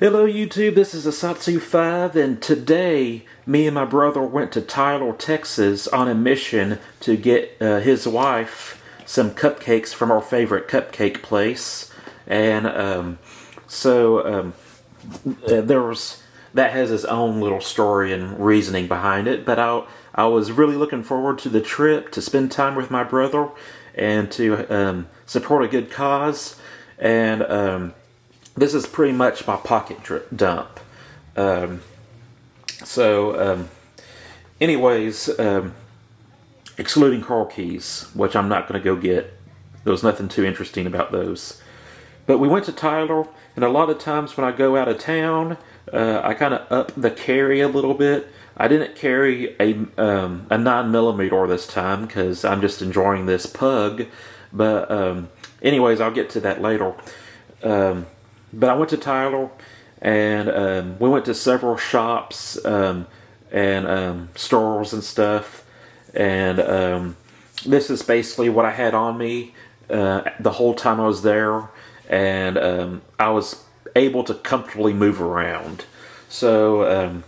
Hello YouTube, this is Asatsu5, and today me and my brother went to Tyler, Texas on a mission to get his wife some cupcakes from our favorite cupcake place. And that has its own little story and reasoning behind it, but I was really looking forward to the trip to spend time with my brother and to support a good cause. And this is pretty much my pocket dump. Anyways, excluding car keys, which I'm not going to go get. There was nothing too interesting about those. But we went to Tyler, and a lot of times when I go out of town, I kind of up the carry a little bit. I didn't carry a 9mm this time because I'm just enjoying this pug. But anyways, I'll get to that later. But I went to Tyler, and we went to several shops and stores and stuff. And this is basically what I had on me the whole time I was there. And I was able to comfortably move around. So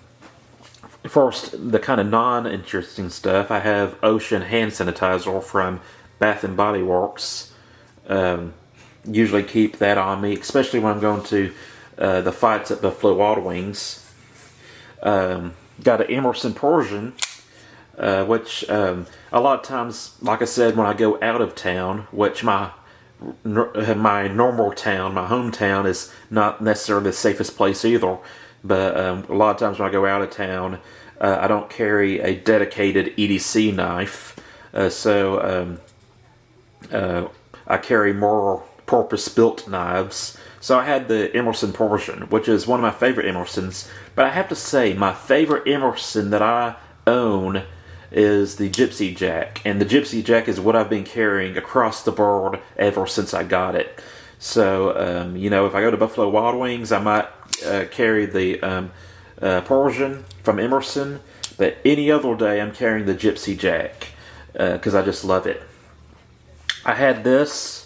first, the kind of non-interesting stuff. I have Ocean hand sanitizer from Bath and Body Works. Usually keep that on me, especially when I'm going to the fights at Buffalo Wild Wings. Got an Emerson Persian, which a lot of times, like I said, when I go out of town, which my normal town, my hometown, is not necessarily the safest place either, but a lot of times when I go out of town, I don't carry a dedicated EDC knife, so I carry more purpose-built knives. So I had the Emerson Persian, which is one of my favorite Emersons, but I have to say my favorite Emerson that I own is the Gypsy Jack, and the Gypsy Jack is what I've been carrying across the board ever since I got it. So you know, if I go to Buffalo Wild Wings, I might carry the Persian from Emerson, but any other day I'm carrying the Gypsy Jack because I just love it. I had this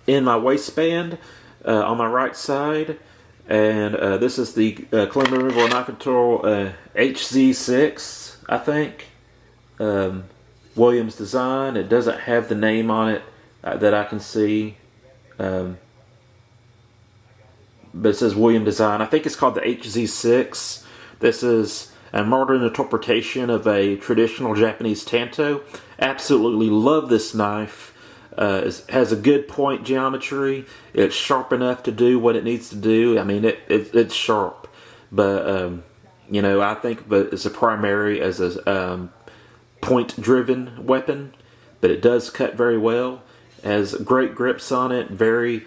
in my waistband on my right side, and this is the Clone Removal Knife and Tool HZ6, I think. Williams design. It doesn't have the name on it that I can see, but it says Williams design. I think it's called the HZ6. This is a modern interpretation of a traditional Japanese tanto. Absolutely love this knife. It has a good point geometry. It's sharp enough to do what it needs to do. I mean, it's sharp, but you know, I think that it's a primary as a point-driven weapon, but it does cut very well. It has great grips on it, very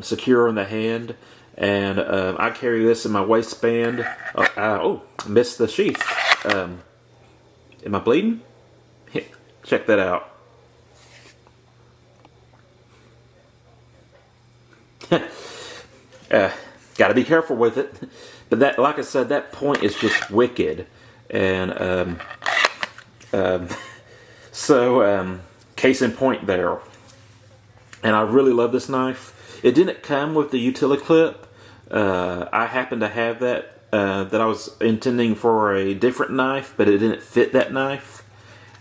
secure in the hand, and I carry this in my waistband. Oh, missed the sheath. Am I bleeding? Check that out. Gotta be careful with it, but that, like I said, that point is just wicked, and case in point there. And I really love this knife. It didn't come with the utility clip. I happen to have that I was intending for a different knife, but it didn't fit that knife,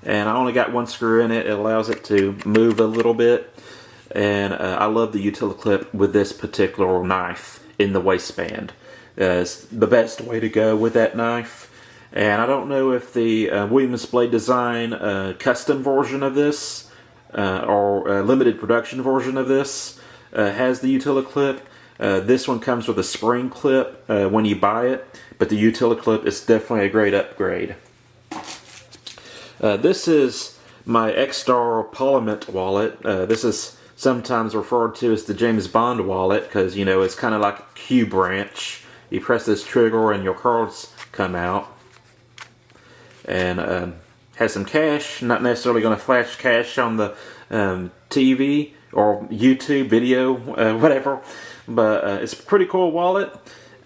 and I only got one screw in it. It allows it to move a little bit. And I love the utility clip with this particular knife in the waistband. It's the best way to go with that knife. And I don't know if the Williams Blade Design custom version of this or limited production version of this has the utility clip. This one comes with a spring clip when you buy it, but the utility clip is definitely a great upgrade. This is my X-Star Parliament wallet. This is sometimes referred to as the James Bond wallet because, you know, it's kind of like a Q branch. You press this trigger and your cards come out. And has some cash. Not necessarily going to flash cash on the TV or YouTube video, whatever. But it's a pretty cool wallet,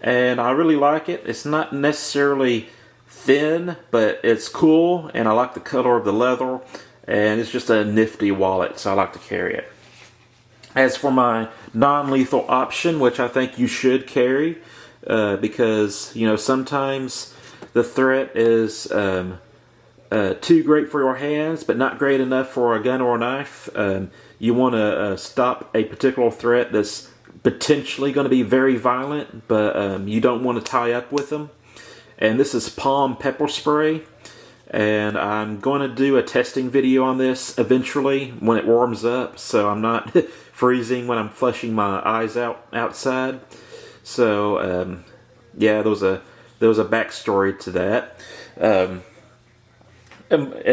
and I really like it. It's not necessarily thin, but it's cool, and I like the color of the leather. And it's just a nifty wallet, so I like to carry it. As for my non-lethal option, which I think you should carry, because sometimes the threat is too great for your hands, but not great enough for a gun or a knife. You want to stop a particular threat that's potentially going to be very violent, but you don't want to tie up with them. And this is palm pepper spray. And I'm going to do a testing video on this eventually when it warms up, so I'm not freezing when I'm flushing my eyes outside. So yeah, there was a backstory to that. And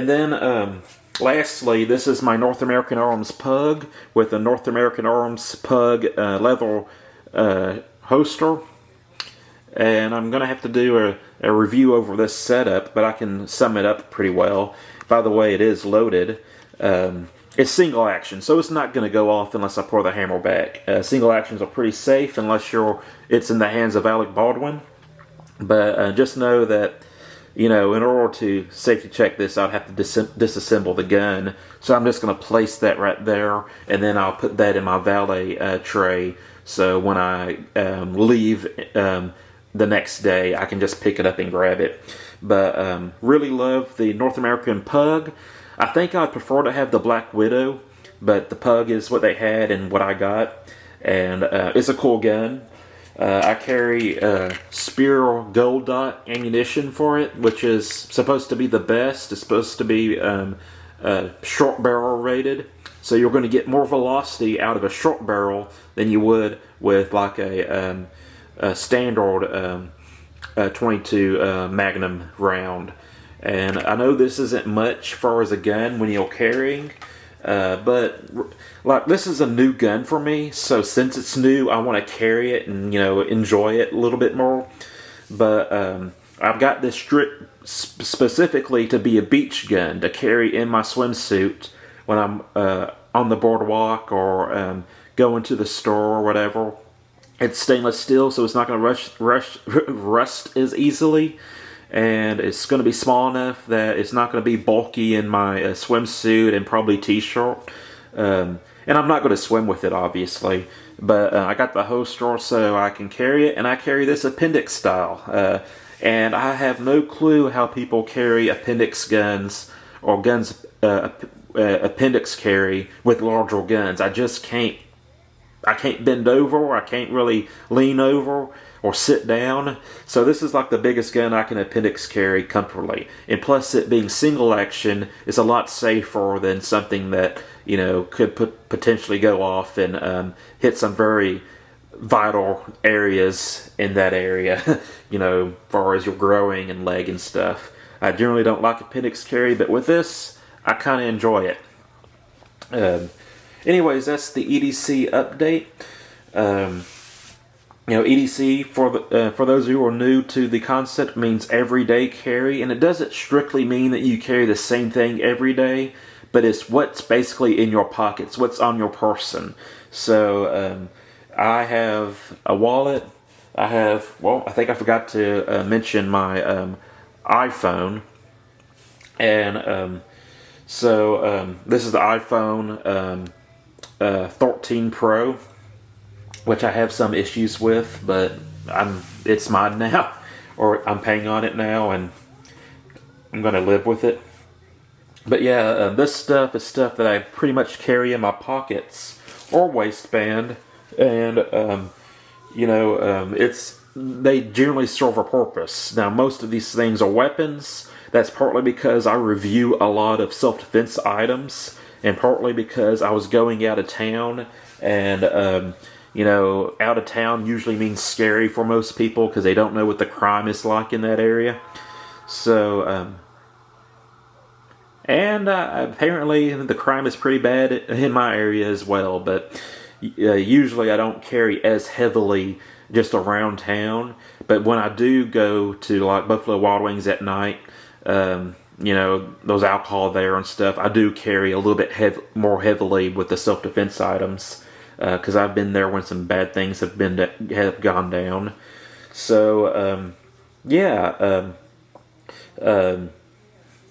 then lastly, this is my North American Arms Pug with a North American Arms Pug leather holster. And I'm going to have to do a review over this setup, but I can sum it up pretty well. By the way, it is loaded. It's single action, so it's not going to go off unless I pour the hammer back. Single actions are pretty safe unless it's in the hands of Alec Baldwin. But just know that, in order to safety check this, I'd have to disassemble the gun. So I'm just going to place that right there, and then I'll put that in my valet tray. So when I leave the next day, I can just pick it up and grab it. But really love the North American Pug. I think I'd prefer to have the Black Widow, but the Pug is what they had and what I got. And it's a cool gun. I carry Spear Gold Dot ammunition for it, which is supposed to be the best. It's supposed to be short barrel rated. So you're going to get more velocity out of a short barrel than you would with like a standard 22 Magnum round. And I know this isn't much as far as a gun when you're carrying, but like this is a new gun for me, so since it's new, I want to carry it and enjoy it a little bit more. But I've got this strip specifically to be a beach gun to carry in my swimsuit when I'm on the boardwalk or going to the store or whatever. It's stainless steel, so it's not going to rust as easily. And it's going to be small enough that it's not going to be bulky in my swimsuit and probably t-shirt. And I'm not going to swim with it, obviously. But I got the holster so I can carry it. And I carry this appendix style. And I have no clue how people carry appendix guns or guns appendix carry with larger guns. I just can't. I can't bend over. I can't really lean over or sit down. So this is like the biggest gun I can appendix carry comfortably. And plus it being single action is a lot safer than something that, could potentially go off and hit some very vital areas in that area, as far as your growing and leg and stuff. I generally don't like appendix carry, but with this, I kind of enjoy it. Anyways, that's the EDC update. EDC, for those who are new to the concept, means everyday carry, and it doesn't strictly mean that you carry the same thing every day, but it's what's basically in your pockets, what's on your person. So I have a wallet. I think I forgot to mention my iPhone, and so this is the iPhone 13 Pro, which I have some issues with, but it's mine now, or I'm paying on it now, and I'm going to live with it. But yeah, this stuff is stuff that I pretty much carry in my pockets or waistband, and they generally serve a purpose. Now, most of these things are weapons. That's partly because I review a lot of self-defense items, and partly because I was going out of town, and out of town usually means scary for most people because they don't know what the crime is like in that area. So, and apparently the crime is pretty bad in my area as well, but usually I don't carry as heavily just around town. But when I do go to like Buffalo Wild Wings at night, those alcohol there and stuff, I do carry a little bit more heavily with the self-defense items, because I've been there when some bad things have gone down. So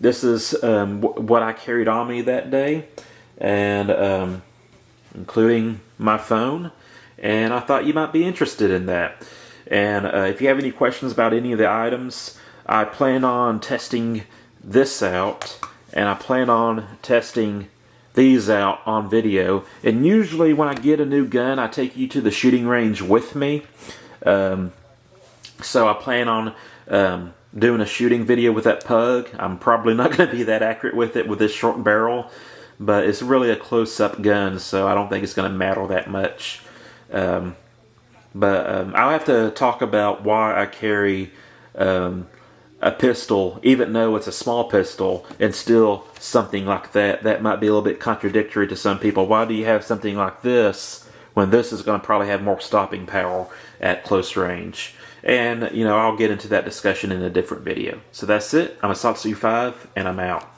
this is what I carried on me that day, and including my phone, and I thought you might be interested in that. And if you have any questions about any of the items, I plan on testing this out, and I plan on testing these out on video. And usually when I get a new gun, I take you to the shooting range with me. So I plan on doing a shooting video with that pug. I'm probably not going to be that accurate with it with this short barrel, but it's really a close-up gun, so I don't think it's going to matter that much. I'll have to talk about why I carry a pistol, even though it's a small pistol, and still something like that. That might be a little bit contradictory to some people. Why do you have something like this when this is going to probably have more stopping power at close range? And, I'll get into that discussion in a different video. So that's it. I'm Asatsu5, and I'm out.